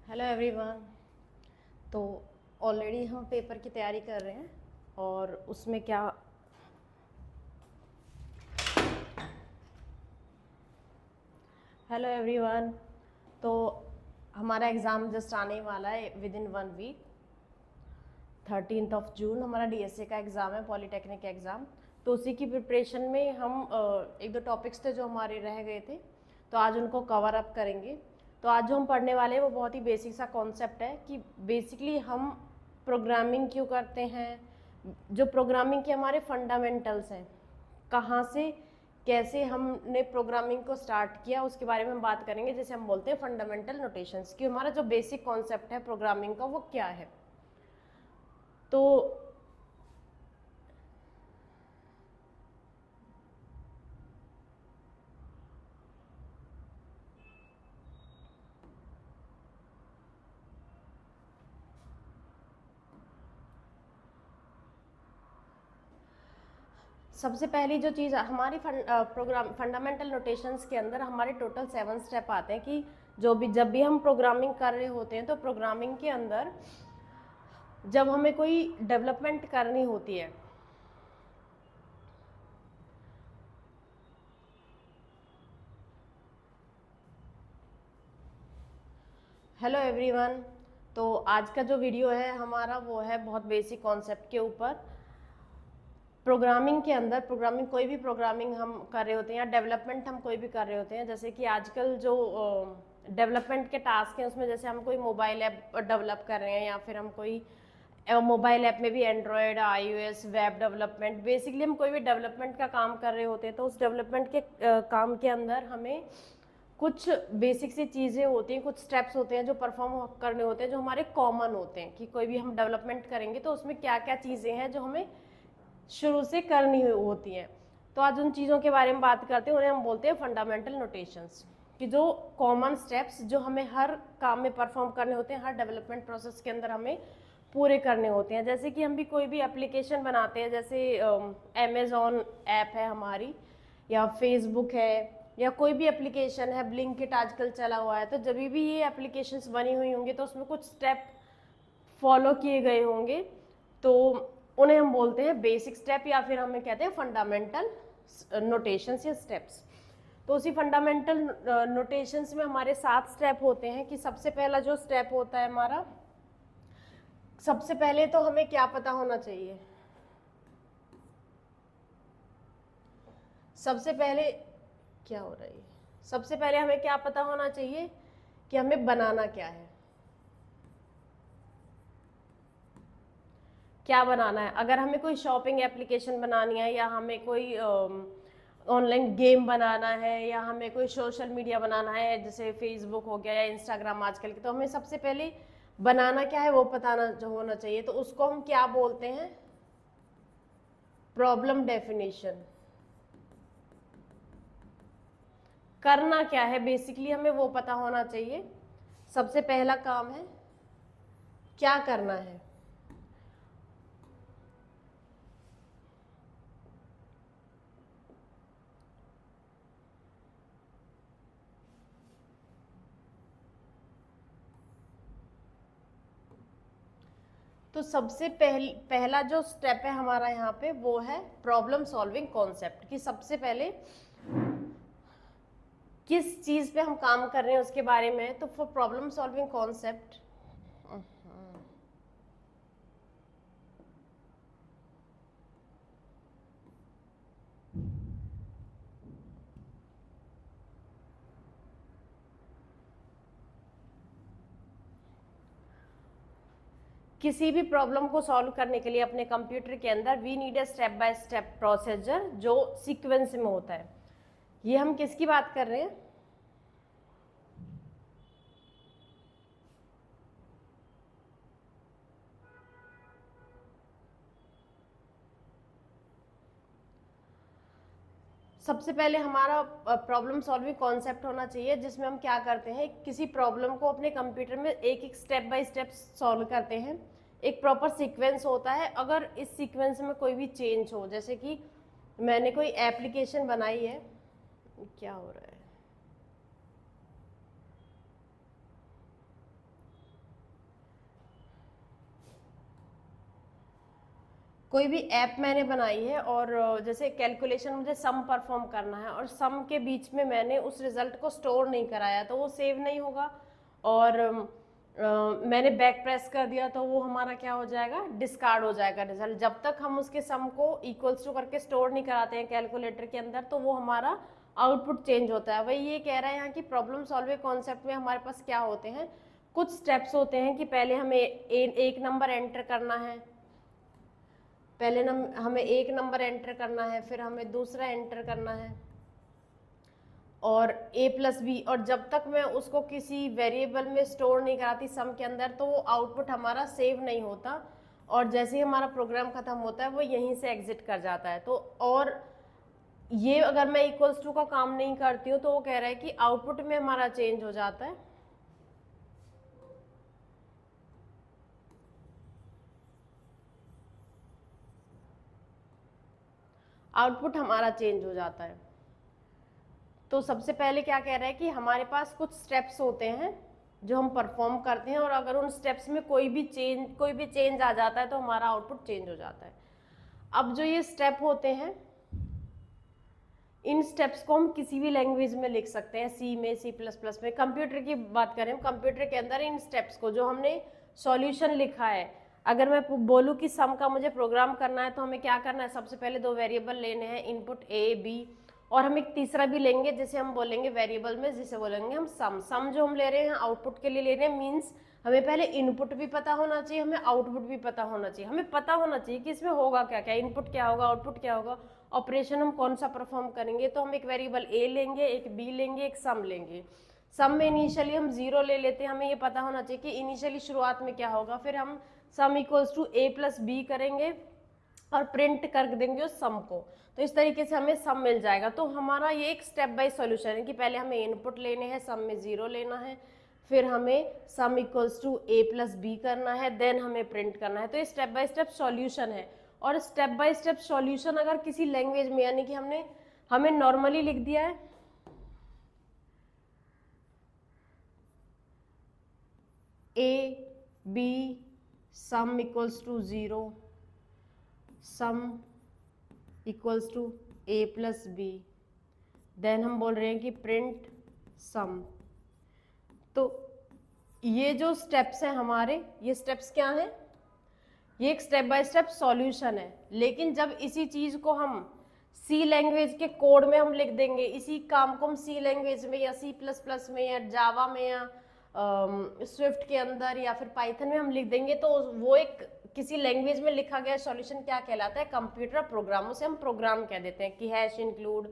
Hello everyone. तो already हम paper की तैयारी कर रहे हैं और उसमें क्या हेलो एवरीवन। तो हमारा एग्ज़ाम जस्ट आने वाला है विद इन 1 वीक। 13 जून हमारा डीएसए का एग्ज़ाम है, पॉलीटेक्निक एग्ज़ाम। तो उसी की प्रिपरेशन में हम एक दो टॉपिक्स थे जो हमारे रह गए थे, तो आज उनको कवर अप करेंगे। तो आज जो हम पढ़ने वाले हैं वो बहुत ही बेसिक सा कॉन्सेप्ट है कि बेसिकली हम प्रोग्रामिंग क्यों करते हैं, जो प्रोग्रामिंग के हमारे फंडामेंटल्स हैं, कहाँ से कैसे हमने प्रोग्रामिंग को स्टार्ट किया, उसके बारे में हम बात करेंगे। जैसे हम बोलते हैं फंडामेंटल नोटेशंस, कि हमारा जो बेसिक कॉन्सेप्ट है प्रोग्रामिंग का वो क्या है। तो सबसे पहली जो चीज़ हमारी प्रोग्राम फंडामेंटल नोटेशंस के अंदर हमारे टोटल 7 स्टेप आते हैं कि जब भी हम प्रोग्रामिंग कर रहे होते हैं तो प्रोग्रामिंग के अंदर जब हमें कोई डेवलपमेंट करनी होती है, हेलो एवरीवन। तो आज का जो वीडियो है हमारा वो है बहुत बेसिक कॉन्सेप्ट के ऊपर। प्रोग्रामिंग के अंदर प्रोग्रामिंग कोई भी प्रोग्रामिंग हम कर रहे होते हैं या डेवलपमेंट हम कोई भी कर रहे होते हैं, जैसे कि आजकल जो डेवलपमेंट के टास्क हैं उसमें जैसे हम कोई मोबाइल ऐप डेवलप कर रहे हैं या फिर हम कोई मोबाइल ऐप में भी Android, iOS, web development, basically हम कोई भी डेवलपमेंट का काम कर रहे होते हैं। तो उस डेवलपमेंट के काम के अंदर हमें कुछ बेसिक सी चीज़ें होती हैं, कुछ स्टेप्स होते हैं जो परफॉर्म करने होते हैं, जो हमारे कॉमन होते हैं कि कोई भी हम डेवलपमेंट करेंगे तो उसमें क्या क्या चीज़ें हैं जो हमें शुरू से करनी होती हैं। तो आज उन चीज़ों के बारे में बात करते हैं, उन्हें हम बोलते हैं फंडामेंटल नोटेशंस, कि जो कॉमन स्टेप्स जो हमें हर काम में परफॉर्म करने होते हैं, हर डेवलपमेंट प्रोसेस के अंदर हमें पूरे करने होते हैं। जैसे कि हम भी कोई भी एप्लीकेशन बनाते हैं, जैसे अमेज़ॉन ऐप है हमारी, या फेसबुक है, या कोई भी एप्लीकेशन है, ब्लिंकिट आजकल चला हुआ है। तो जब भी ये एप्लीकेशंस बनी हुई होंगी तो उसमें कुछ स्टेप फॉलो किए गए होंगे, तो उन्हें हम बोलते हैं बेसिक स्टेप, या फिर हमें कहते हैं फंडामेंटल नोटेशंस या स्टेप्स। तो उसी फंडामेंटल नोटेशंस में हमारे 7 स्टेप होते हैं। कि सबसे पहला जो स्टेप होता है हमारा, सबसे पहले तो हमें क्या पता होना चाहिए, सबसे पहले क्या हो रहा है, सबसे पहले हमें क्या पता होना चाहिए कि हमें बनाना क्या है, क्या बनाना है। अगर हमें कोई शॉपिंग एप्लीकेशन बनानी है, या हमें कोई ऑनलाइन गेम बनाना है, या हमें कोई सोशल मीडिया बनाना है जैसे फेसबुक हो गया या इंस्टाग्राम आजकल के, तो हमें सबसे पहले बनाना क्या है वो पता होना चाहिए। तो उसको हम क्या बोलते हैं, प्रॉब्लम डेफिनेशन। करना क्या है बेसिकली हमें वो पता होना चाहिए। सबसे पहला काम है क्या करना है। तो सबसे पहला जो स्टेप है हमारा यहाँ पे वो है प्रॉब्लम सॉल्विंग कॉन्सेप्ट, कि सबसे पहले किस चीज पे हम काम कर रहे हैं उसके बारे में। तो फॉर प्रॉब्लम सॉल्विंग कॉन्सेप्ट, किसी भी प्रॉब्लम को सॉल्व करने के लिए अपने कंप्यूटर के अंदर we need a step by step procedure जो सीक्वेंस में होता है। ये हम किसकी बात कर रहे हैं, सबसे पहले हमारा प्रॉब्लम सॉल्विंग कॉन्सेप्ट होना चाहिए, जिसमें हम क्या करते हैं, किसी प्रॉब्लम को अपने कंप्यूटर में एक एक स्टेप बाय स्टेप सॉल्व करते हैं। एक प्रॉपर सीक्वेंस होता है। अगर इस सीक्वेंस में कोई भी चेंज हो, जैसे कि मैंने कोई एप्लीकेशन बनाई है, क्या हो रहा है, कोई भी ऐप मैंने बनाई है और जैसे कैलकुलेशन मुझे सम परफॉर्म करना है और सम के बीच में मैंने उस रिजल्ट को स्टोर नहीं कराया तो वो सेव नहीं होगा, और मैंने बैक प्रेस कर दिया तो वो हमारा क्या हो जाएगा, डिस्कार्ड हो जाएगा रिजल्ट। जब तक हम उसके सम को इक्वल्स टू करके स्टोर नहीं कराते हैं कैलकुलेटर के अंदर तो वो हमारा आउटपुट चेंज होता है। वही ये कह रहा है यहाँ की प्रॉब्लम सॉल्विंग कॉन्सेप्ट में हमारे पास क्या होते हैं, कुछ स्टेप्स होते हैं कि पहले हमें एक नंबर एंटर करना है, पहले हमें एक नंबर एंटर करना है, फिर हमें दूसरा एंटर करना है और a प्लस बी, और जब तक मैं उसको किसी वेरिएबल में स्टोर नहीं कराती सम के अंदर तो वो आउटपुट हमारा सेव नहीं होता, और जैसे ही हमारा प्रोग्राम खत्म होता है वो यहीं से एग्जिट कर जाता है। तो और ये अगर मैं इक्वल्स टू का काम नहीं करती हूँ तो वो कह रहा है कि आउटपुट में हमारा चेंज हो जाता है, आउटपुट हमारा चेंज हो जाता है। तो सबसे पहले क्या कह रहा है कि हमारे पास कुछ स्टेप्स होते हैं जो हम परफॉर्म करते हैं और अगर उन स्टेप्स में कोई भी चेंज आ जाता है तो हमारा आउटपुट चेंज हो जाता है। अब जो ये स्टेप होते हैं इन स्टेप्स को हम किसी भी लैंग्वेज में लिख सकते हैं, सी में, C++ में। कंप्यूटर की बात करें, कंप्यूटर के अंदर इन स्टेप्स को जो हमने सॉल्यूशन लिखा है, अगर मैं बोलूँ कि सम का मुझे प्रोग्राम करना है तो हमें क्या करना है, सबसे पहले दो वेरिएबल लेने हैं, इनपुट A B, और हम एक तीसरा भी लेंगे जिसे हम बोलेंगे वेरिएबल में, जिसे बोलेंगे हम सम जो हम ले रहे हैं आउटपुट के लिए ले रहे हैं, मीन्स हमें पहले इनपुट भी पता होना चाहिए, हमें आउटपुट भी पता होना चाहिए। हमें पता होना चाहिए कि इसमें होगा क्या क्या, इनपुट क्या होगा, आउटपुट क्या होगा, ऑपरेशन हम कौन सा परफॉर्म करेंगे। तो हम एक वेरिएबल A लेंगे, एक B लेंगे, एक सम लेंगे। सम में इनिशियली हम 0 ले लेते हैं, हमें ये पता होना चाहिए कि इनिशियली शुरुआत में क्या होगा, फिर हम sum equals to A plus B करेंगे और प्रिंट कर देंगे उस सम को, तो इस तरीके से हमें सम मिल जाएगा। तो हमारा ये एक स्टेप बाय सॉल्यूशन है कि पहले हमें इनपुट लेने हैं, सम में 0 लेना है, फिर हमें sum equals to A plus B करना है, देन हमें प्रिंट करना है। तो ये स्टेप बाय स्टेप सॉल्यूशन है। और स्टेप बाय स्टेप सॉल्यूशन अगर किसी लैंग्वेज में, यानी कि हमें नॉर्मली लिख दिया है A B sum equals to 0, sum equals to A plus B, then हम बोल रहे हैं कि प्रिंट सम। तो ये जो स्टेप्स हैं हमारे, ये स्टेप्स क्या हैं, ये एक स्टेप बाय स्टेप सॉल्यूशन है। लेकिन जब इसी चीज को हम सी लैंग्वेज के कोड में हम लिख देंगे, इसी काम को हम सी लैंग्वेज में या C++ में या जावा में या स्विफ्ट के अंदर या फिर पाइथन में हम लिख देंगे, तो वो एक किसी लैंग्वेज में लिखा गया सॉल्यूशन क्या कहलाता है, कंप्यूटर प्रोग्राम। उसे हम प्रोग्राम कह देते हैं कि हैश इंक्लूड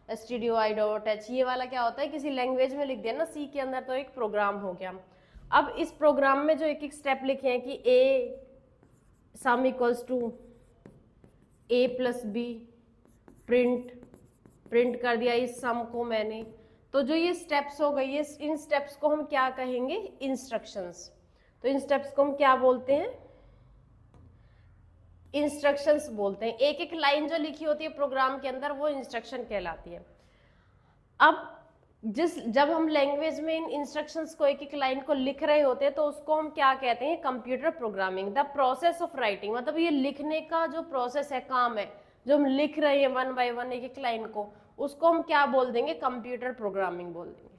stdio.h, ये वाला क्या होता है, किसी लैंग्वेज में लिख दिया ना सी के अंदर तो एक प्रोग्राम हो गया। अब इस प्रोग्राम में जो एक एक स्टेप लिखे हैं कि A sum equals to A plus B, print कर दिया इस सम को मैंने, तो जो ये स्टेप्स हो गई, इन स्टेप्स को हम क्या कहेंगे, इंस्ट्रक्शंस। तो इन स्टेप्स को हम क्या बोलते हैं, इंस्ट्रक्शंस बोलते हैं। एक एक लाइन जो लिखी होती है प्रोग्राम के अंदर वो इंस्ट्रक्शन कहलाती है। अब जब हम लैंग्वेज में इन इंस्ट्रक्शंस को एक एक लाइन को लिख रहे होते हैं तो उसको हम क्या कहते हैं, computer programming. The process of writing, मतलब ये लिखने का जो प्रोसेस है, काम है, जो हम लिख रहे हैं वन बाय वन एक एक लाइन को, उसको हम क्या बोल देंगे, कंप्यूटर प्रोग्रामिंग बोल देंगे।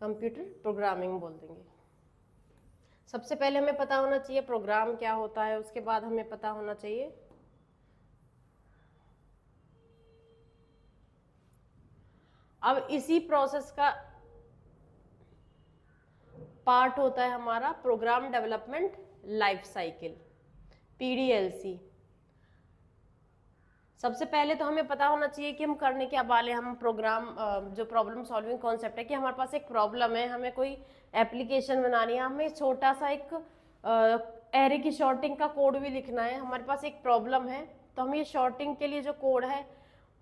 कंप्यूटर प्रोग्रामिंग बोल देंगे। सबसे पहले हमें पता होना चाहिए प्रोग्राम क्या होता है, उसके बाद हमें पता होना चाहिए अब इसी प्रोसेस का पार्ट होता है हमारा program development life cycle, PDLC। सबसे पहले तो हमें पता होना चाहिए कि हम करने क्या वाले, हम प्रोग्राम जो प्रॉब्लम सॉल्विंग कॉन्सेप्ट है कि हमारे पास एक प्रॉब्लम है, हमें कोई एप्लीकेशन बनानी है, हमें छोटा सा एक एरे की शॉर्टिंग का कोड भी लिखना है। हमारे पास एक प्रॉब्लम है तो हम ये शॉर्टिंग के लिए जो कोड है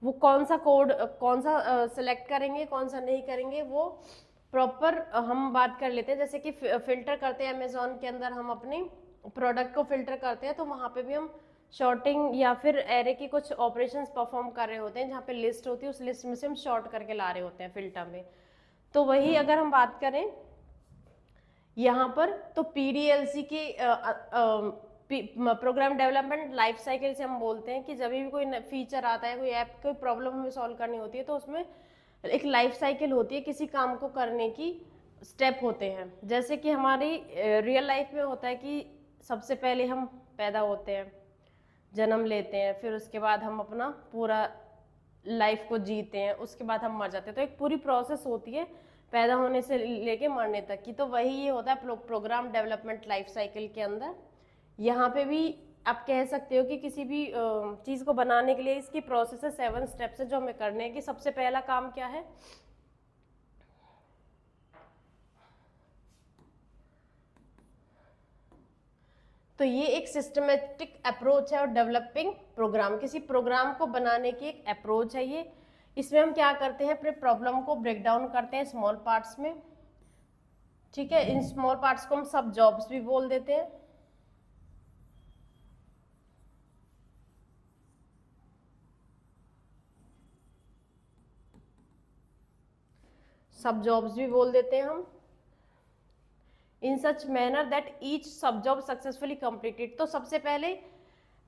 वो कौन सा सिलेक्ट करेंगे, कौन सा नहीं करेंगे, वो प्रॉपर हम बात कर लेते हैं। जैसे कि फिल्टर करते हैं अमेजोन के अंदर, हम अपने प्रोडक्ट को फिल्टर करते हैं तो वहाँ पे भी हम शॉर्टिंग या फिर एरे की कुछ ऑपरेशंस परफॉर्म कर रहे होते हैं, जहाँ पे लिस्ट होती है उस लिस्ट में से हम शॉर्ट करके ला रहे होते हैं फिल्टर में। तो वही अगर हम बात करें यहाँ पर, तो पीडीएलसी के प्रोग्राम डेवलपमेंट लाइफ साइकिल से हम बोलते हैं कि जब भी कोई फीचर आता है, कोई ऐप, कोई प्रॉब्लम हमें सॉल्व करनी होती है, तो उसमें एक लाइफ साइकिल होती है, किसी काम को करने की स्टेप होते हैं। जैसे कि हमारी रियल लाइफ में होता है कि सबसे पहले हम पैदा होते हैं, जन्म लेते हैं, फिर उसके बाद हम अपना पूरा लाइफ को जीते हैं, उसके बाद हम मर जाते हैं। तो एक पूरी प्रोसेस होती है पैदा होने से लेके मरने तक की। तो वही ये होता है प्रोग्राम डेवलपमेंट लाइफ साइकिल के अंदर। यहाँ पे भी आप कह सकते हो कि किसी भी चीज़ को बनाने के लिए इसकी प्रोसेस है, 7 स्टेप्स है जो हमें करने हैं। कि सबसे पहला काम क्या है, तो ये एक सिस्टमेटिक अप्रोच है और डेवलपिंग प्रोग्राम, किसी प्रोग्राम को बनाने की एक अप्रोच है ये। इसमें हम क्या करते हैं, अपने प्रॉब्लम को ब्रेक डाउन करते हैं स्मॉल पार्ट्स में, ठीक है। इन स्मॉल पार्ट्स को हम सब जॉब्स भी बोल देते हैं, सब जॉब्स भी बोल देते हैं हम। इन सच मैनर दैट ईच सब जॉब सक्सेसफुली कंप्लीटेड। तो सबसे पहले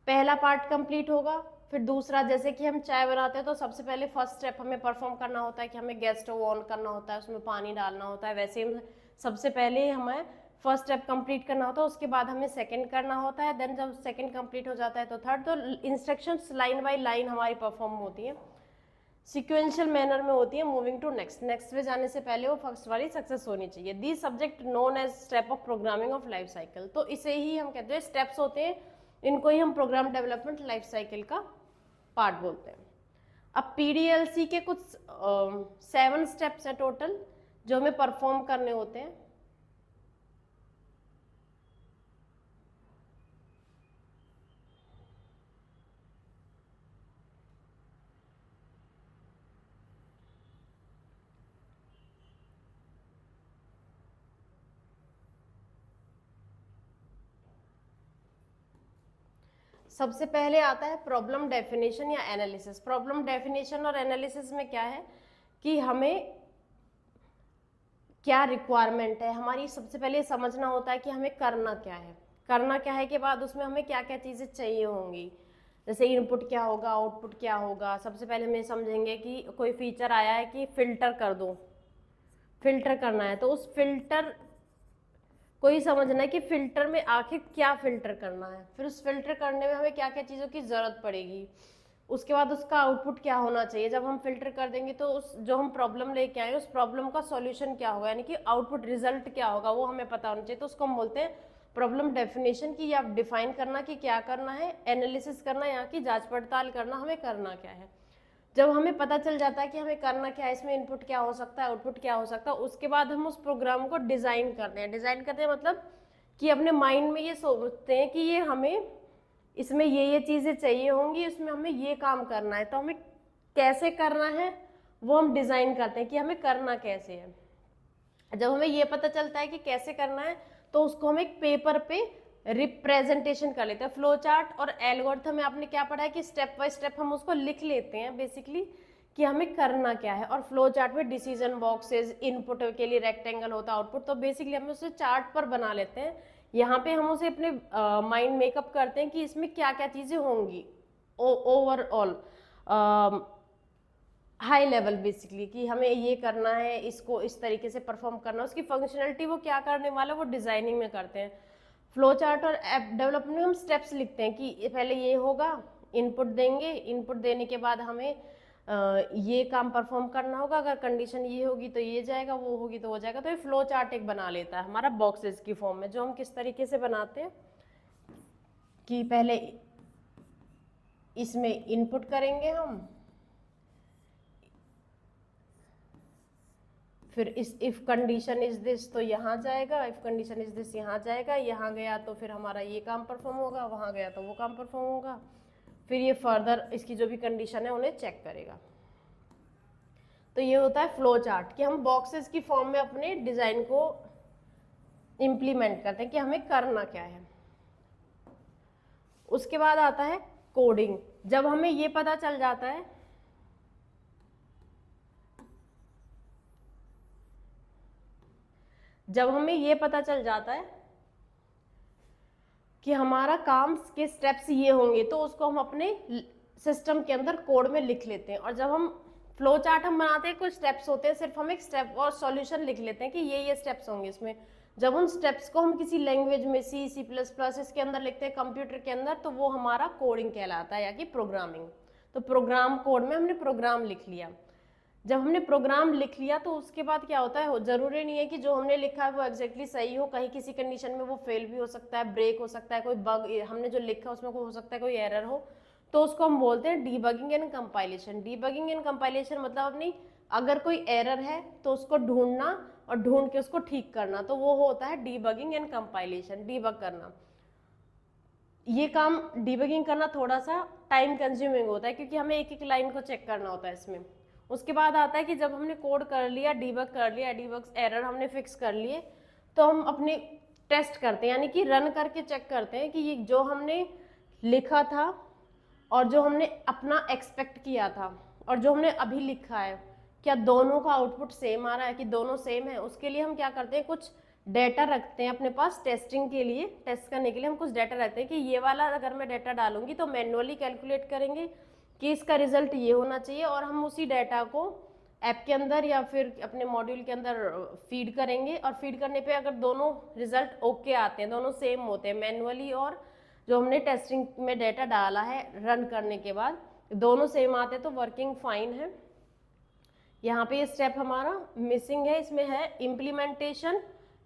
पहला पार्ट कंप्लीट होगा, फिर दूसरा, जैसे कि हम चाय बनाते हैं तो सबसे पहले फर्स्ट स्टेप हमें परफॉर्म करना होता है कि हमें गैस स्टोव ऑन करना होता है, उसमें पानी डालना होता है। वैसे ही सबसे पहले हमें फर्स्ट स्टेप कंप्लीट करना होता है, उसके बाद हमें सेकंड करना होता है, देन जब सेकंड कंप्लीट हो जाता है तो थर्ड। तो इंस्ट्रक्शंस लाइन बाय लाइन हमारी परफॉर्म होती है, सिक्वेंशियल मैनर में होती है, मूविंग टू नेक्स्ट। नेक्स्ट पे जाने से पहले वो फर्स्ट वाली सक्सेस होनी चाहिए। The subject known as step of programming of life cycle. तो इसे ही हम कहते हैं स्टेप्स होते हैं, इनको ही हम प्रोग्राम डेवलपमेंट लाइफ साइकिल का पार्ट बोलते हैं। अब पीडीएलसी के कुछ 7 स्टेप्स है टोटल जो हमें परफॉर्म करने होते हैं। सबसे पहले आता है प्रॉब्लम डेफिनेशन या एनालिसिस। प्रॉब्लम डेफिनेशन और एनालिसिस में क्या है कि हमें क्या रिक्वायरमेंट है हमारी, सबसे पहले समझना होता है कि हमें करना क्या है। करना क्या है के बाद उसमें हमें क्या क्या चीज़ें चाहिए होंगी, जैसे इनपुट क्या होगा, आउटपुट क्या होगा। सबसे पहले हम ये समझेंगे कि कोई फीचर आया है कि फिल्टर कर दो, फिल्टर करना है, तो उस फिल्टर को ही समझना है कि फिल्टर में आखिर क्या फिल्टर करना है, फिर उस फिल्टर करने में हमें क्या क्या चीज़ों की ज़रूरत पड़ेगी, उसके बाद उसका आउटपुट क्या होना चाहिए। जब हम फिल्टर कर देंगे तो उस जो हम प्रॉब्लम लेके आए उस प्रॉब्लम का सॉल्यूशन क्या होगा, यानी कि आउटपुट रिजल्ट क्या होगा वो हमें पता होना चाहिए। तो उसको हम बोलते हैं प्रॉब्लम डेफिनेशन की, या डिफाइन करना कि क्या करना है, एनालिसिस करना, यहाँ की जांच पड़ताल करना हमें करना क्या है। जब हमें पता चल जाता है कि हमें करना क्या है, इसमें इनपुट क्या हो सकता है, आउटपुट क्या हो सकता है, उसके बाद हम उस प्रोग्राम को डिज़ाइन करते हैं। डिज़ाइन करते हैं मतलब कि अपने माइंड में ये सोचते हैं कि ये हमें इसमें ये चीज़ें चाहिए होंगी, इसमें हमें ये काम करना है, तो हमें कैसे करना है वो हम डिज़ाइन करते हैं कि हमें करना कैसे है। जब हमें ये पता चलता है कि कैसे करना है तो उसको हम एक पेपर पे रिप्रेजेंटेशन कर लेते हैं। फ्लो चार्ट और एल्गोरिथम में आपने क्या पढ़ा है कि स्टेप बाय स्टेप हम उसको लिख लेते हैं बेसिकली कि हमें करना क्या है। और फ्लो चार्ट में डिसीजन बॉक्सेस, इनपुट के लिए रेक्टेंगल होता है, आउटपुट, तो बेसिकली हम उसे चार्ट पर बना लेते हैं। यहाँ पे हम उसे अपने माइंड मेकअप करते हैं कि इसमें क्या क्या चीज़ें होंगी ओवरऑल हाई लेवल बेसिकली, कि हमें ये करना है, इसको इस तरीके से परफॉर्म करना, उसकी फंक्शनलिटी वो क्या करने वाला वो डिज़ाइनिंग में करते हैं। फ्लो चार्ट और ऐप डेवलपमेंट में हम स्टेप्स लिखते हैं कि पहले ये होगा, इनपुट देंगे, इनपुट देने के बाद हमें ये काम परफॉर्म करना होगा, अगर कंडीशन ये होगी तो ये जाएगा, वो होगी तो हो जाएगा। तो ये फ्लो चार्ट एक बना लेता है हमारा बॉक्सेस की फॉर्म में, जो हम किस तरीके से बनाते हैं कि पहले इसमें इनपुट करेंगे हम, फिर इस इफ कंडीशन इज दिस तो यहाँ जाएगा, इफ कंडीशन इज दिस यहाँ जाएगा, यहाँ गया तो फिर हमारा ये काम परफॉर्म होगा, वहाँ गया तो वो काम परफॉर्म होगा, फिर ये फर्दर इसकी जो भी कंडीशन है उन्हें चेक करेगा। तो ये होता है फ्लो चार्ट कि हम बॉक्सेस की फॉर्म में अपने डिज़ाइन को इम्प्लीमेंट करते हैं कि हमें करना क्या है। उसके बाद आता है कोडिंग। जब हमें ये पता चल जाता है कि हमारा काम के स्टेप्स ये होंगे, तो उसको हम अपने सिस्टम के अंदर कोड में लिख लेते हैं। और जब हम फ्लो चार्ट हम बनाते हैं, कुछ स्टेप्स होते हैं, सिर्फ हम एक स्टेप और सॉल्यूशन लिख लेते हैं कि ये स्टेप्स होंगे इसमें। जब उन स्टेप्स को हम किसी लैंग्वेज में C++ इसके अंदर लिखते हैं, कंप्यूटर के अंदर, तो वो हमारा कोडिंग कहलाता है, या कि प्रोग्रामिंग। तो प्रोग्राम कोड में हमने प्रोग्राम लिख लिया। जब हमने प्रोग्राम लिख लिया तो उसके बाद क्या होता है, जरूरी नहीं है कि जो हमने लिखा है वो एग्जैक्टली सही हो, कहीं किसी कंडीशन में वो फेल भी हो सकता है, ब्रेक हो सकता है, कोई बग हमने जो लिखा है उसमें हो सकता है कोई एरर हो, तो उसको हम बोलते हैं debugging and compilation. Debugging and compilation मतलब अपनी अगर कोई एरर है तो उसको ढूंढना और ढूंढ के उसको ठीक करना, तो वो होता है डीबगिंग एंड कंपाइलेशन, डीबग करना। ये काम डीबगिंग करना थोड़ा सा टाइम कंज्यूमिंग होता है, क्योंकि हमें एक एक लाइन को चेक करना होता है इसमें। उसके बाद आता है कि जब हमने कोड कर लिया, डीबग कर लिया, डीबग एरर हमने फिक्स कर लिए, तो हम अपने टेस्ट करते हैं, यानी कि रन करके चेक करते हैं कि ये जो हमने लिखा था और जो हमने अपना एक्सपेक्ट किया था और जो हमने अभी लिखा है, क्या दोनों का आउटपुट सेम आ रहा है, कि दोनों सेम है। उसके लिए हम क्या करते हैं, कुछ डेटा रखते हैं अपने पास टेस्टिंग के लिए, टेस्ट करने के लिए हम कुछ डेटा रखते हैं कि ये वाला अगर मैं डेटा डालूंगी तो मैन्युअली कैलकुलेट करेंगे कि इसका रिजल्ट ये होना चाहिए, और हम उसी डेटा को ऐप के अंदर या फिर अपने मॉड्यूल के अंदर फीड करेंगे। और फीड करने पे अगर दोनों रिजल्ट ओके आते हैं, दोनों सेम होते हैं, मैन्युअली और जो हमने टेस्टिंग में डेटा डाला है रन करने के बाद, दोनों सेम आते हैं, तो वर्किंग फाइन है। यहाँ पे ये स्टेप हमारा मिसिंग है, इसमें है implementation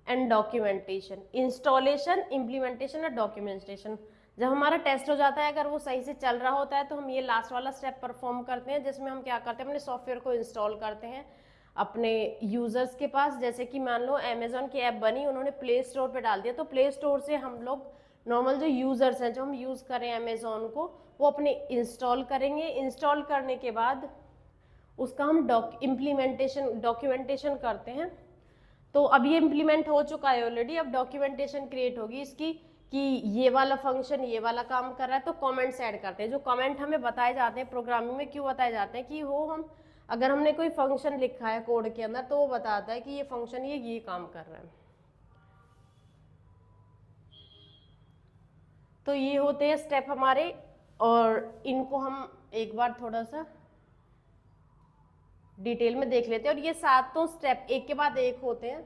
and documentation, installation, implementation और डॉक्यूमेंटेशन। जब हमारा टेस्ट हो जाता है, अगर वो सही से चल रहा होता है, तो हम ये लास्ट वाला स्टेप परफॉर्म करते हैं, जिसमें हम क्या करते हैं, अपने सॉफ्टवेयर को इंस्टॉल करते हैं अपने यूजर्स के पास। जैसे कि मान लो अमेजोन की ऐप बनी, उन्होंने प्ले स्टोर पे डाल दिया, तो प्ले स्टोर से हम लोग नॉर्मल जो यूजर्स हैं, जो हम यूज करें अमेजोन को, वो अपने इंस्टॉल करेंगे। इंस्टॉल करने के बाद उसका हम डॉक्यूमेंटेशन करते हैं। तो अब ये इम्प्लीमेंट हो चुका है ऑलरेडी, अब डॉक्यूमेंटेशन क्रिएट होगी इसकी कि ये वाला फंक्शन ये वाला काम कर रहा है, तो कमेंट्स ऐड करते हैं। जो कमेंट हमें बताए जाते हैं प्रोग्रामिंग में, क्यों बताए जाते हैं कि हो हम अगर हमने कोई फंक्शन लिखा है कोड के अंदर, तो वो बताता है कि ये फंक्शन ये काम कर रहा है। तो ये होते हैं स्टेप हमारे, और इनको हम एक बार थोड़ा सा डिटेल में देख लेते हैं। और ये सातों स्टेप एक के बाद एक होते हैं,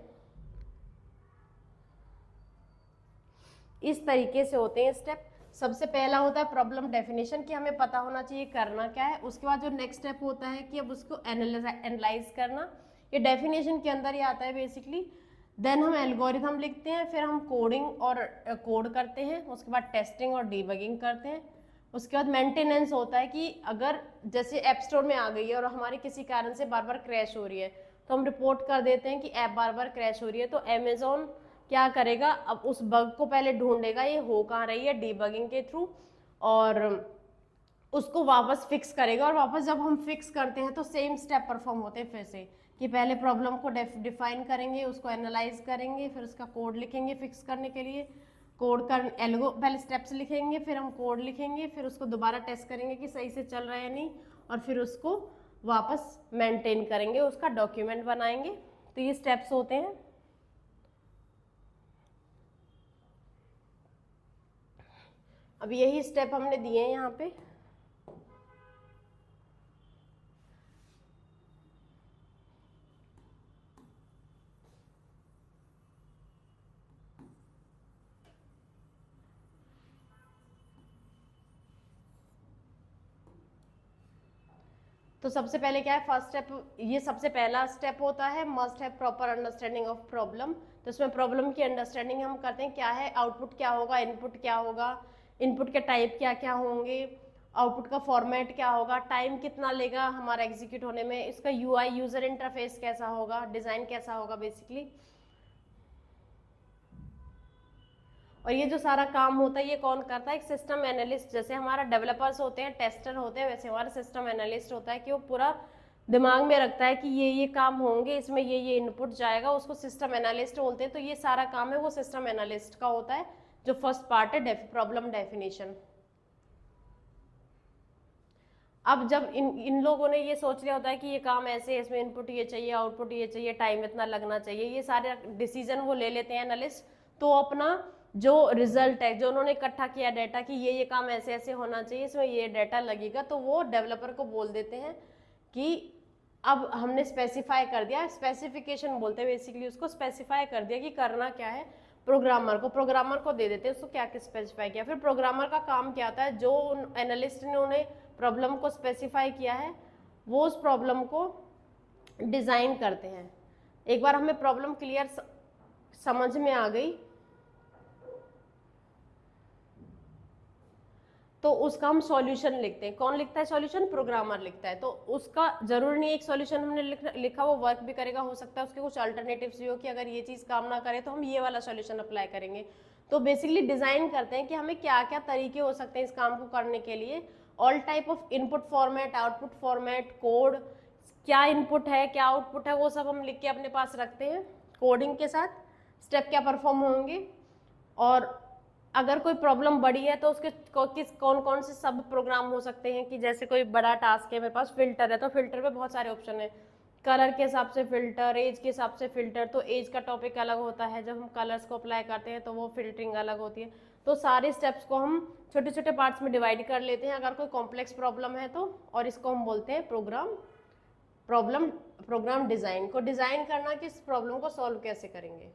इस तरीके से होते हैं स्टेप। सबसे पहला होता है प्रॉब्लम डेफिनेशन, कि हमें पता होना चाहिए करना क्या है। उसके बाद जो नेक्स्ट स्टेप होता है कि अब उसको एनालाइज करना, ये डेफिनेशन के अंदर ही आता है बेसिकली। देन हम एल्गोरिथम लिखते हैं, फिर हम कोडिंग और कोड करते हैं, उसके बाद टेस्टिंग और डीबगिंग करते हैं। उसके बाद मेंटेनेंस होता है कि अगर जैसे ऐप स्टोर में आ गई है और हमारी किसी कारण से बार बार क्रैश हो रही है, तो हम रिपोर्ट कर देते हैं कि ऐप बार बार क्रैश हो रही है। तो अमेजोन क्या करेगा, अब उस बग को पहले ढूंढेगा ये हो कहाँ रही है डीबगिंग के थ्रू, और उसको वापस फिक्स करेगा। और वापस जब हम फिक्स करते हैं तो सेम स्टेप परफॉर्म होते हैं फिर से, कि पहले प्रॉब्लम को डिफाइन करेंगे, उसको एनालाइज करेंगे, फिर उसका कोड लिखेंगे फिक्स करने के लिए, कोड कर पहले स्टेप्स लिखेंगे, फिर हम कोड लिखेंगे, फिर उसको दोबारा टेस्ट करेंगे कि सही से चल रहा है या नहीं, और फिर उसको वापस मेंटेन करेंगे, उसका डॉक्यूमेंट बनाएंगे। तो ये स्टेप्स होते हैं। अब यही स्टेप हमने दिए हैं यहाँ पे। तो सबसे पहले क्या है, फर्स्ट स्टेप, ये सबसे पहला स्टेप होता है must have proper understanding of problem. तो इसमें प्रॉब्लम की अंडरस्टैंडिंग हम करते हैं, क्या है आउटपुट, क्या होगा इनपुट, क्या होगा इनपुट के टाइप क्या क्या होंगे, आउटपुट का फॉर्मेट क्या होगा, टाइम कितना लेगा हमारा एग्जीक्यूट होने में, इसका यूआई यूजर इंटरफेस कैसा होगा, डिजाइन कैसा होगा बेसिकली। और ये जो सारा काम होता है ये कौन करता है, एक सिस्टम एनालिस्ट। जैसे हमारा डेवलपर्स होते हैं, टेस्टर होते हैं, वैसे हमारा सिस्टम एनालिस्ट होता है कि वो पूरा दिमाग में रखता है कि ये काम होंगे, इसमें ये इनपुट जाएगा, उसको सिस्टम एनालिस्ट बोलते हैं। तो ये सारा काम है वो सिस्टम एनालिस्ट का होता है, जो फर्स्ट पार्ट है प्रॉब्लम डेफिनेशन। अब जब इन लोगों ने ये सोच लिया होता है कि ये काम ऐसे है, इसमें इनपुट ये चाहिए, आउटपुट ये चाहिए, टाइम इतना लगना चाहिए, ये सारे डिसीजन वो ले लेते हैं एनालिस्ट, तो अपना जो रिजल्ट है, जो उन्होंने इकट्ठा किया डाटा कि ये काम ऐसे ऐसे होना चाहिए, इसमें ये डाटा लगेगा, तो वो डेवलपर को बोल देते हैं कि अब हमने स्पेसिफाई कर दिया, स्पेसिफिकेशन बोलते हैं बेसिकली उसको, स्पेसिफाई कर दिया कि करना क्या है, प्रोग्रामर को दे देते हैं उसको क्या क्या स्पेसिफाई किया। फिर प्रोग्रामर का काम क्या होता है, जो एनालिस्ट ने उन्हें प्रॉब्लम को स्पेसिफाई किया है वो उस प्रॉब्लम को डिज़ाइन करते हैं। एक बार हमें प्रॉब्लम क्लियर समझ में आ गई तो उसका हम सॉल्यूशन लिखते हैं। कौन लिखता है सॉल्यूशन? प्रोग्रामर लिखता है। तो उसका जरूरी नहीं एक सॉल्यूशन हमने लिखा वो वर्क भी करेगा, हो सकता है उसके कुछ अल्टरनेटिव्स भी हो कि अगर ये चीज़ काम ना करे तो हम ये वाला सॉल्यूशन अप्लाई करेंगे। तो बेसिकली डिज़ाइन करते हैं कि हमें क्या क्या तरीके हो सकते हैं इस काम को करने के लिए। All type of input format, output format, code, क्या इनपुट है क्या आउटपुट है वो सब हम लिख के अपने पास रखते हैं कोडिंग के साथ, स्टेप क्या परफॉर्म होंगे, और अगर कोई प्रॉब्लम बड़ी है तो उसके कौन कौन से सब प्रोग्राम हो सकते हैं कि जैसे कोई बड़ा टास्क है मेरे पास, फिल्टर है तो फिल्टर में बहुत सारे ऑप्शन है, कलर के हिसाब से फिल्टर, एज के हिसाब से फिल्टर, तो एज का टॉपिक अलग होता है, जब हम कलर्स को अप्लाई करते हैं तो वो फिल्टरिंग अलग होती है। तो सारे स्टेप्स को हम छोटे छोटे पार्ट्स में डिवाइड कर लेते हैं अगर कोई कॉम्प्लेक्स प्रॉब्लम है तो, और इसको हम बोलते हैं प्रोग्राम डिज़ाइन। को डिज़ाइन करना कि इस प्रॉब्लम को सॉल्व कैसे करेंगे।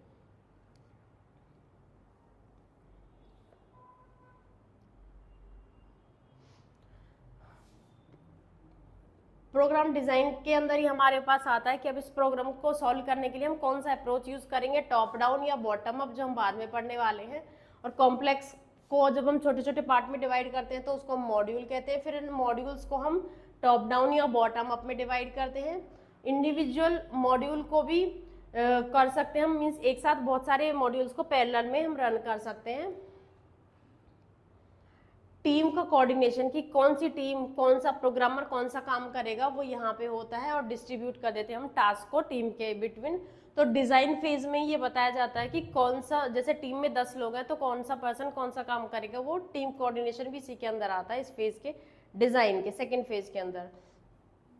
प्रोग्राम डिज़ाइन के अंदर ही हमारे पास आता है कि अब इस प्रोग्राम को सॉल्व करने के लिए हम कौन सा अप्रोच यूज़ करेंगे, टॉप डाउन या बॉटम अप, जो हम बाद में पढ़ने वाले हैं। और कॉम्प्लेक्स को जब हम छोटे छोटे पार्ट में डिवाइड करते हैं तो उसको हम मॉड्यूल कहते हैं। फिर इन मॉड्यूल्स को हम टॉप डाउन या बॉटम अप में डिवाइड करते हैं। इंडिविजुअल मॉड्यूल को भी कर सकते हैं हम, मीन्स एक साथ बहुत सारे मॉड्यूल्स को पैरेलल में हम रन कर सकते हैं। टीम का कोऑर्डिनेशन कि कौन सी टीम, कौन सा प्रोग्रामर कौन सा काम करेगा वो यहाँ पे होता है, और डिस्ट्रीब्यूट कर देते हैं हम टास्क को टीम के बिटवीन। तो डिज़ाइन फेज में ये बताया जाता है कि कौन सा, जैसे टीम में 10 लोग हैं तो कौन सा पर्सन कौन सा काम करेगा, वो टीम कोऑर्डिनेशन भी इसी के अंदर आता है, इस फेज के डिज़ाइन के सेकेंड फेज के अंदर।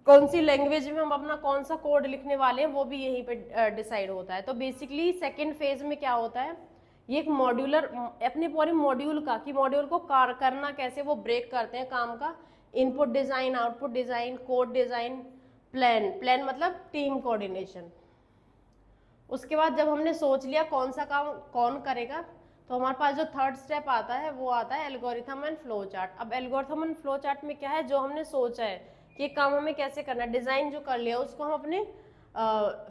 कौन सी लैंग्वेज में हम अपना कौन सा कोड लिखने वाले हैं वो भी यहीं पे डिसाइड होता है। तो बेसिकली सेकेंड फेज में क्या होता है, ये एक मॉड्यूलर, अपने पूरे मॉड्यूल का कि मॉड्यूल को करना कैसे वो ब्रेक करते हैं काम का। Input design, output design, code design, plan मतलब टीम कोऑर्डिनेशन। उसके बाद जब हमने सोच लिया कौन सा काम कौन करेगा तो हमारे पास जो थर्ड स्टेप आता है वो आता है एल्गोरिथम एंड फ्लो चार्ट। अब एल्गोरिथम एंड फ्लो चार्ट में क्या है, जो हमने सोचा है कि काम हमें कैसे करना है, डिज़ाइन जो कर लिया उसको हम अपने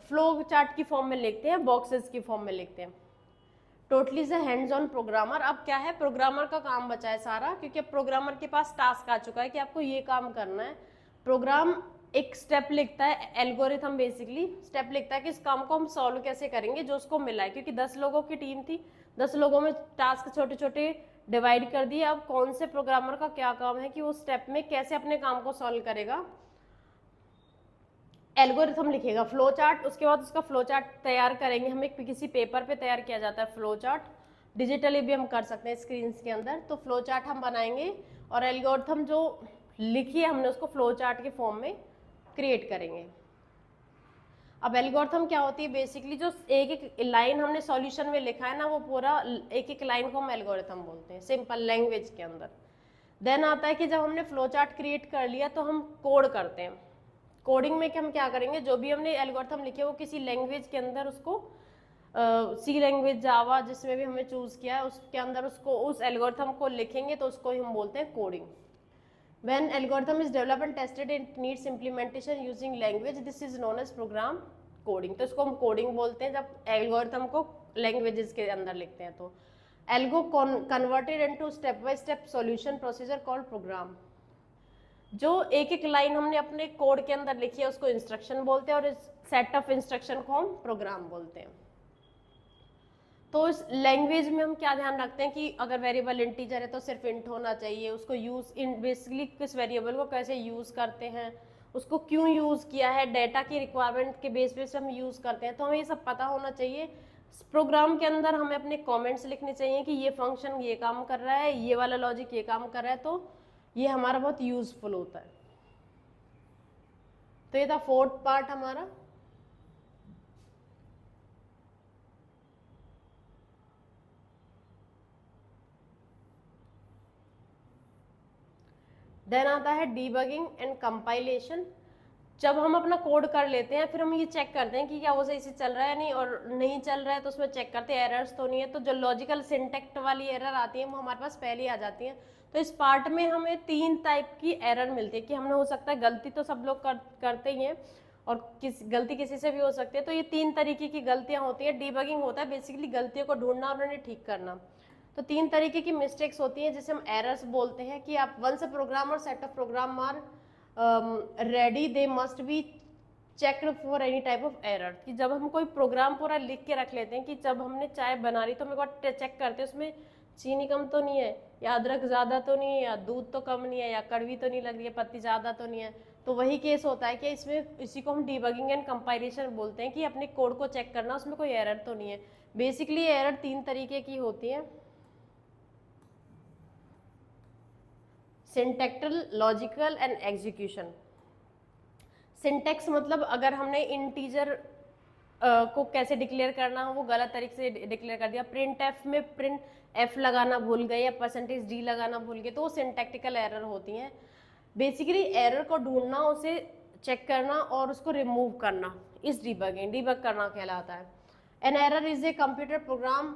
फ्लो चार्ट की फॉर्म में लिखते हैं, बॉक्सेस की फॉर्म में लिखते हैं। टोटली से हैंड्स ऑन प्रोग्रामर। अब क्या है, प्रोग्रामर का काम बचा है सारा, क्योंकि प्रोग्रामर के पास टास्क आ चुका है कि आपको ये काम करना है। प्रोग्राम एक स्टेप लिखता है, एल्गोरिथम बेसिकली स्टेप लिखता है कि इस काम को हम सॉल्व कैसे करेंगे जो उसको मिला है, क्योंकि 10 लोगों की टीम थी, 10 लोगों में टास्क छोटे छोटे डिवाइड कर दिए। अब कौन से प्रोग्रामर का क्या काम है कि वो स्टेप में कैसे अपने काम को सॉल्व करेगा, एल्गोरिथम लिखेगा, फ्लो चार्ट। उसके बाद उसका फ्लो चार्ट तैयार करेंगे हम, एक किसी पेपर पे तैयार किया जाता है फ्लो चार्ट, डिजिटली भी हम कर सकते हैं स्क्रीन के अंदर। तो फ्लो चार्ट हम बनाएंगे और एल्गोरिथम जो लिखी है हमने उसको फ्लो चार्ट के फॉर्म में क्रिएट करेंगे। अब एल्गोरिथम क्या होती है, बेसिकली जो एक एक लाइन हमने सॉल्यूशन में लिखा है ना, वो पूरा एक एक लाइन को हम एल्गोरिथम बोलते हैं सिंपल लैंग्वेज के अंदर। देन आता है कि जब हमने फ्लो चार्ट क्रिएट कर लिया तो हम कोड करते हैं। कोडिंग में कि हम क्या करेंगे, जो भी हमने एल्गोरिथम लिखे वो किसी लैंग्वेज के अंदर उसको सी लैंग्वेज, जावा, जिसमें भी हमें चूज किया है उसके अंदर उसको उस एल्गोरिथम को लिखेंगे, तो उसको ही हम बोलते हैं coding. When algorithm is developed and tested, it needs implementation using language. This is known as program coding. तो इसको हम कोडिंग बोलते हैं जब एल्गोरिथम को लैंग्वेजेस के अंदर लिखते हैं। तो algo converted into step by step solution procedure called programme. जो एक एक लाइन हमने अपने कोड के अंदर लिखी है उसको इंस्ट्रक्शन बोलते हैं, और इस सेट ऑफ इंस्ट्रक्शन को हम प्रोग्राम बोलते हैं। तो इस लैंग्वेज में हम क्या ध्यान रखते हैं कि अगर वेरिएबल इंटीजर है तो सिर्फ इंट होना चाहिए, उसको यूज इन बेसिकली किस वेरिएबल को कैसे यूज करते हैं, उसको क्यों यूज किया है, डाटा की रिक्वायरमेंट के बेस पे हम यूज करते हैं, तो हमें ये सब पता होना चाहिए। प्रोग्राम के अंदर हमें अपने कमेंट्स लिखने चाहिए कि ये फंक्शन ये काम कर रहा है, ये वाला लॉजिक ये काम कर रहा है, तो ये हमारा बहुत यूजफुल होता है। तो ये था फोर्थ पार्ट हमारा। देन आता है डीबगिंग एंड कंपाइलेशन। जब हम अपना कोड कर लेते हैं फिर हम ये चेक करते हैं कि क्या वो सही से चल रहा है नहीं, और नहीं चल रहा है तो उसमें चेक करते हैं एरर्स तो नहीं है। तो जो लॉजिकल सिंटेक्ट वाली एरर आती है वो हमारे पास पहले ही आ जाती है। तो इस पार्ट में हमें 3 टाइप की एरर मिलती है कि हमने, हो सकता है गलती तो सब लोग करते ही हैं और गलती किसी से भी हो सकती है। तो ये 3 तरीके की गलतियां होती है। डीबगिंग होता है बेसिकली गलतियों को ढूंढना और उन्हें ठीक करना। तो 3 तरीके की मिस्टेक्स होती हैं जिसे हम एरर्स बोलते हैं कि आप वंस अ प्रोग्राम और set of program are ready they must be check for any type of error. कि जब हम कोई प्रोग्राम पूरा लिख के रख लेते हैं कि जब हमने चाय बना रही तो हम एक बार चेक करते हैं उसमें चीनी कम तो नहीं है, या अदरक ज़्यादा तो नहीं है, या दूध तो कम नहीं है, या कड़वी तो नहीं लग रही है, पत्ती ज़्यादा तो नहीं है। तो वही केस होता है कि इसमें इसी को हम डीबगिंग एंड कंपाइलेशन बोलते हैं कि अपने कोड को चेक करना उसमें कोई एरर तो नहीं है। बेसिकली एरर 3 तरीके की होती है, सिंटैक्टल, लॉजिकल एंड एग्जीक्यूशन। सिंटेक्स मतलब अगर हमने इंटीजर को कैसे डिक्लेयर करना हो वो गलत तरीके से डिक्लेयर कर दिया। प्रिंट एफ में प्रिंट एफ लगाना भूल गए या परसेंटेज डी लगाना भूल गए तो वो सिंटैक्टिकल एरर होती हैं। बेसिकली एरर को ढूंढना, उसे चेक करना और उसको रिमूव करना, इस डीबग करना कहलाता है। An error is a computer program,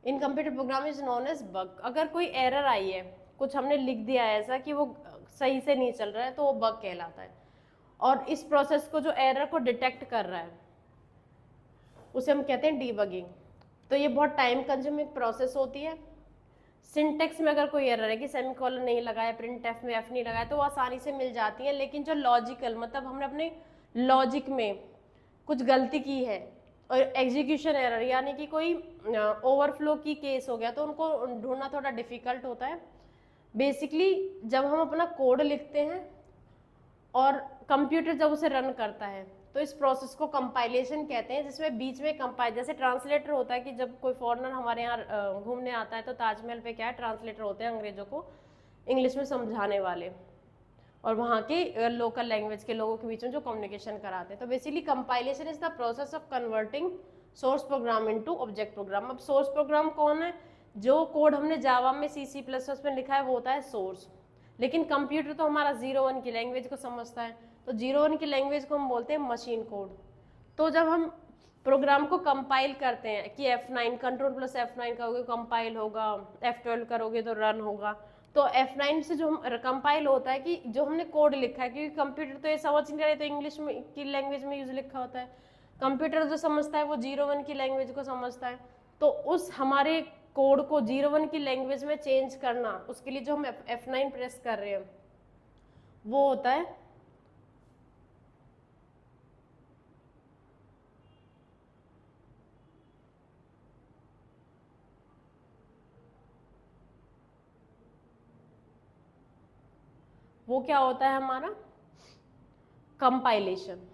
in computer program is known as bug. अगर कोई एरर आई है, कुछ हमने लिख दिया है ऐसा कि वो सही से नहीं चल रहा है, तो वो बग कहलाता है। और इस प्रोसेस को, जो एरर को डिटेक्ट कर रहा है, उसे हम कहते हैं डीबगिंग। तो ये बहुत टाइम कंज्यूमिंग प्रोसेस होती है। सिंटेक्स में अगर कोई एरर है कि सेमीकोलन नहीं लगाया, प्रिंट एफ में एफ नहीं लगाया, तो वो आसानी से मिल जाती है। लेकिन जो लॉजिकल, मतलब हमने अपने लॉजिक में कुछ गलती की है, और एग्जीक्यूशन एरर यानी कि कोई ओवरफ्लो की केस हो गया, तो उनको ढूंढना थोड़ा डिफिकल्ट होता है। बेसिकली जब हम अपना कोड लिखते हैं और कंप्यूटर जब उसे रन करता है तो इस प्रोसेस को कंपाइलेशन कहते हैं, जिसमें बीच में कंपाइल, जैसे ट्रांसलेटर होता है कि जब कोई फॉरेनर हमारे यहाँ घूमने आता है तो ताजमहल पे क्या है, ट्रांसलेटर होते हैं अंग्रेजों को इंग्लिश में समझाने वाले, और वहाँ के लोकल लैंग्वेज के लोगों के बीच में जो कम्युनिकेशन कराते हैं। तो basically compilation is the process of converting source program into object program. अब सोर्स प्रोग्राम कौन है? जो कोड हमने जावा में C++ में लिखा है वो होता है सोर्स। लेकिन कंप्यूटर तो हमारा 0-1 की लैंग्वेज को समझता है, तो 0-1 की लैंग्वेज को हम बोलते हैं मशीन कोड। तो जब हम प्रोग्राम को कंपाइल करते हैं कि F9 Ctrl+F9 करोगे कंपाइल होगा, F12 करोगे तो रन होगा, तो F9 से जो हम कंपाइल होता है कि जो हमने कोड लिखा है, क्योंकि कंप्यूटर तो ये समझ नहीं रहे, तो इंग्लिश में की लैंग्वेज में यूज लिखा होता है। कंप्यूटर जो समझता है वो 0-1 की लैंग्वेज को समझता है। तो उस हमारे कोड को 0-1 की लैंग्वेज में चेंज करना, उसके लिए जो हम F9 प्रेस कर रहे हैं वो होता है वो क्या होता है हमारा कंपाइलेशन।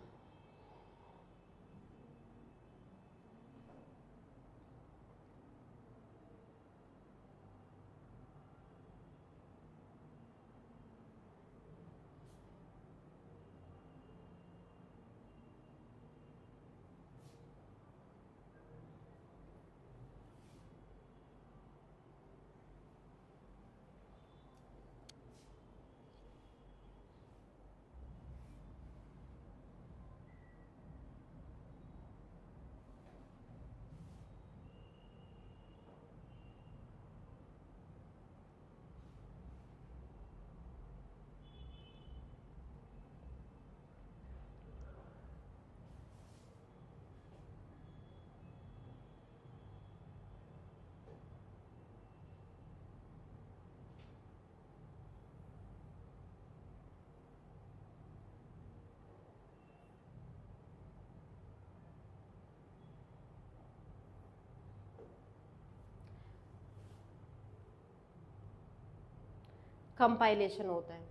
कंपाइलेशन होता है,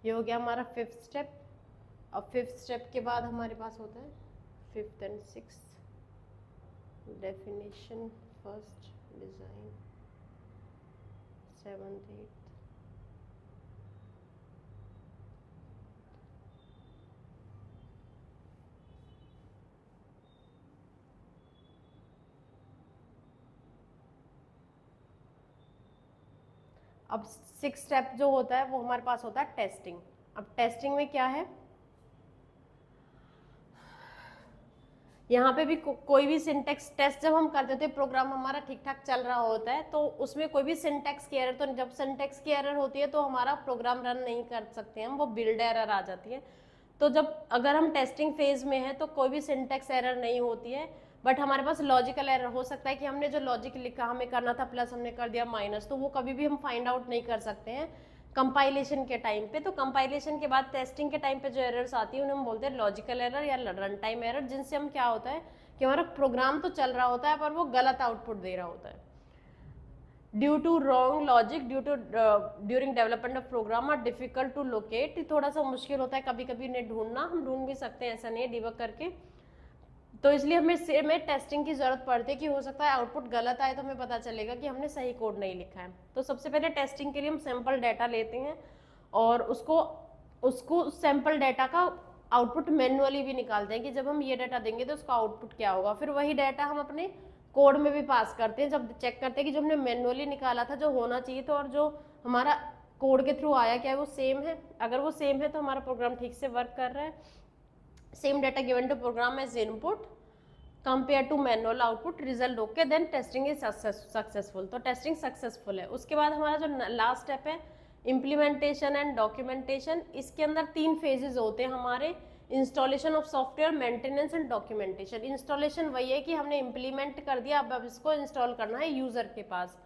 ये हो गया हमारा 5th स्टेप। अब 5th स्टेप के बाद हमारे पास होता है 5th and 6th, definition, 1st design, 7th 8th, अब 6 स्टेप जो होता है वो हमारे पास होता है टेस्टिंग। अब टेस्टिंग में क्या है, यहाँ पे भी कोई भी सिंटेक्स टेस्ट जब हम करते थे, प्रोग्राम हमारा ठीक ठाक चल रहा होता है, तो उसमें कोई भी सिंटेक्स की एरर, तो जब सिंटेक्स की एरर होती है तो हमारा प्रोग्राम रन नहीं कर सकते हम, वो बिल्ड एरर आ जाती है। तो जब अगर हम टेस्टिंग फेज में है तो कोई भी सिंटेक्स एरर नहीं होती है, बट हमारे पास लॉजिकल एरर हो सकता है कि हमने जो लॉजिक लिखा, हमें करना था प्लस, हमने कर दिया माइनस, तो वो कभी भी हम फाइंड आउट नहीं कर सकते हैं कंपाइलेशन के टाइम पे। तो कंपाइलेशन के बाद टेस्टिंग के टाइम पे जो एरर्स आती है उन्हें हम बोलते हैं लॉजिकल एरर या रन टाइम एरर, जिनसे हम क्या होता है कि हमारा प्रोग्राम तो चल रहा होता है पर वो गलत आउटपुट दे रहा होता है। Due to wrong logic due to during development of program are difficult to locate, थोड़ा सा मुश्किल होता है कभी कभी इन्हें ढूंढना, हम ढूंढ भी सकते हैं, ऐसा नहीं है, डिबग करके। तो इसलिए हमें टेस्टिंग की जरूरत पड़ती है कि हो सकता है आउटपुट गलत आए तो हमें पता चलेगा कि हमने सही कोड नहीं लिखा है। तो सबसे पहले टेस्टिंग के लिए हम सैंपल डाटा लेते हैं और उसको सैंपल डाटा का आउटपुट मैन्युअली भी निकालते हैं कि जब हम ये डाटा देंगे तो उसका आउटपुट क्या होगा। फिर वही डाटा हम अपने कोड में भी पास करते हैं, जब चेक करते हैं कि जो हमने मैन्युअली निकाला था, जो होना चाहिए था, और जो हमारा कोड के थ्रू आया क्या है वो सेम है। अगर वो सेम है तो हमारा प्रोग्राम ठीक से वर्क कर रहा है। Same data given to program as input compare to manual output, result okay, then testing is successful. तो टेस्टिंग सक्सेसफुल है। उसके बाद हमारा जो लास्ट स्टेप है इम्प्लीमेंटेशन एंड डॉक्यूमेंटेशन। इसके अंदर 3 फेजेस होते हैं हमारे, installation of software, maintenance and documentation. Installation वही है कि हमने इम्प्लीमेंट कर दिया, अब इसको इंस्टॉल करना है यूजर के पास।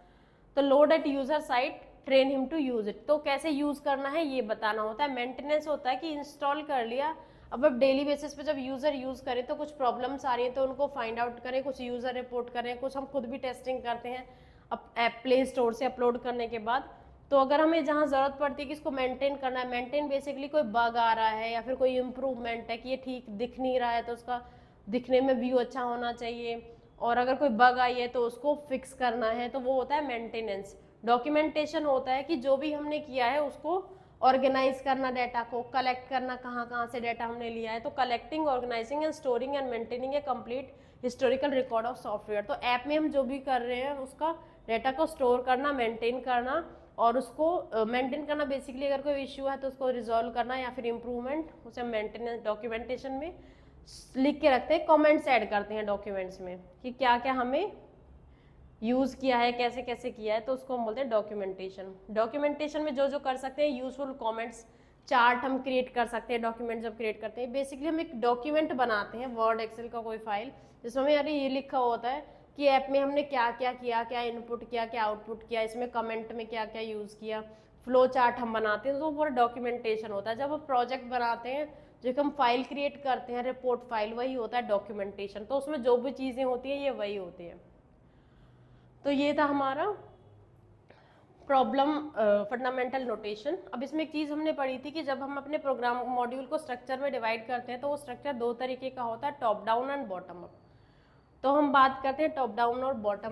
तो load at user site, train him to use it, तो कैसे यूज करना है ये बताना होता है। मेंटेनेंस होता है कि इंस्टॉल कर लिया, अब डेली बेसिस पे जब यूजर यूज करें तो कुछ प्रॉब्लम्स आ रही है तो उनको फाइंड आउट करें, कुछ यूजर रिपोर्ट करें, कुछ हम खुद भी टेस्टिंग करते हैं अब ऐप प्ले स्टोर से अपलोड करने के बाद। तो अगर हमें जहाँ जरूरत पड़ती है कि इसको मेंटेन करना है, मेंटेन बेसिकली कोई बग आ रहा है या फिर कोई इम्प्रूवमेंट है कि ये ठीक दिख नहीं रहा है तो उसका दिखने में व्यू अच्छा होना चाहिए, और अगर कोई बग आई है तो उसको फिक्स करना है, तो वो होता है मेंटेनेंस। डॉक्यूमेंटेशन होता है कि जो भी हमने किया है उसको ऑर्गेनाइज करना, डाटा को कलेक्ट करना, कहाँ कहाँ से डाटा हमने लिया है। तो collecting, organising and storing and maintaining a complete historical record of software. तो ऐप में हम जो भी कर रहे हैं उसका डाटा को स्टोर करना, मेंटेन करना, और उसको मेंटेन करना बेसिकली अगर कोई इश्यू है तो उसको रिजॉल्व करना, या फिर इम्प्रूवमेंट उसे मेंटेनेंस डॉक्यूमेंटेशन में लिख के रखते हैं, कमेंट्स ऐड करते हैं डॉक्यूमेंट्स में कि क्या क्या हमें यूज़ किया है, कैसे कैसे किया है, तो उसको हम बोलते हैं डॉक्यूमेंटेशन। डॉक्यूमेंटेशन में जो जो कर सकते हैं, यूजफुल कमेंट्स, चार्ट हम क्रिएट कर सकते हैं डॉक्यूमेंट जब क्रिएट करते हैं। बेसिकली हम एक डॉक्यूमेंट बनाते हैं, वर्ड एक्सेल का कोई फाइल, जिसमें हमें ये लिखा होता है कि ऐप में हमने क्या क्या किया, क्या इनपुट किया, क्या आउटपुट किया, इसमें कमेंट में क्या क्या यूज़ किया, फ्लो चार्ट हम बनाते हैं, तो वो पूरा डॉक्यूमेंटेशन होता है। जब हम प्रोजेक्ट बनाते हैं, जो हम फाइल क्रिएट करते हैं, रिपोर्ट फाइल, वही होता है डॉक्यूमेंटेशन। तो उसमें जो भी चीज़ें होती हैं ये वही होती हैं। तो ये था हमारा प्रॉब्लम फंडामेंटल नोटेशन। अब इसमें एक चीज़ हमने पढ़ी थी कि जब हम अपने प्रोग्राम मॉड्यूल को स्ट्रक्चर में डिवाइड करते हैं तो वो स्ट्रक्चर 2 तरीके का होता है, top down and bottom up. तो हम बात करते हैं टॉप डाउन और बॉटम अप